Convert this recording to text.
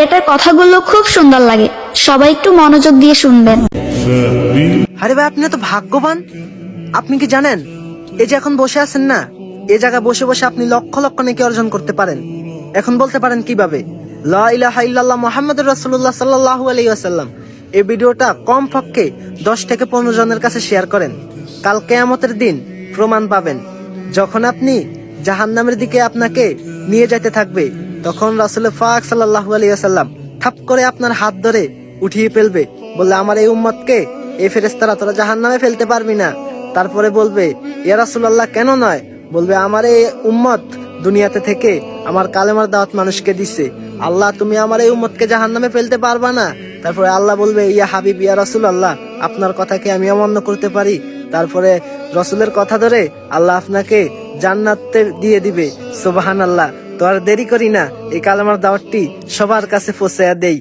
এটার কথাগুলো খুব সুন্দর লাগে, সবাই একটু মনোযোগ দিয়ে শুনবেন। আরে ভাই, আপনি তো ভাগ্যবান। আপনি কি জানেন, এই যে এখন বসে আছেন না, এই জায়গায় বসে বসে আপনি লক্ষ লক্ষ নেকি অর্জন করতে পারেন। এখন বলতে পারেন কিভাবে? লা ইলাহা ইল্লাল্লাহ মুহাম্মাদুর রাসূলুল্লাহ সাল্লাল্লাহু আলাইহি ওয়াসাল্লাম, এই ভিডিওটা কমপক্ষে 10 থেকে 15 জনের কাছে শেয়ার করেন। কাল কিয়ামতের দিন প্রমাণ পাবেন। যখন আপনি জাহান্নামের দিকে আপনাকে নিয়ে যেতে থাকবে, তখন রাসূল পাক সাল্লাল্লাহু আলাইহি ওয়াসাল্লাম ঠাপ করে আপনার হাত ধরে উঠিয়ে ফেলবে, বললে আমার এই উম্মতকে, এই ফেরেশতারা তোরা জাহান্নামে ফেলতে পারবি না। তারপরে বলবে, ইয়া রাসূলুল্লাহ কেন নয়? বলবে, আমার এই উম্মত দুনিয়াতে থেকে আমার কালেমার দাওয়াত মানুষকে দিচ্ছে, আল্লাহ তুমি আমার এই উম্মতকে জাহান্নামে ফেলতে পারবা না। তারপরে আল্লাহ বলবে, ইয়া হাবিব ইয়া রাসূলুল্লাহ, আপনার কথাকে আমি অমান্য করতে পারি? তারপরে রসুলের কথা ধরে আল্লাহ আপনাকে জান্নাতে দিয়ে দিবে। সুবহানাল্লাহ। তো আর দেরি করি না, এই কালেমার দাওয়াতটি সবার কাছে পৌঁছায়া দেই।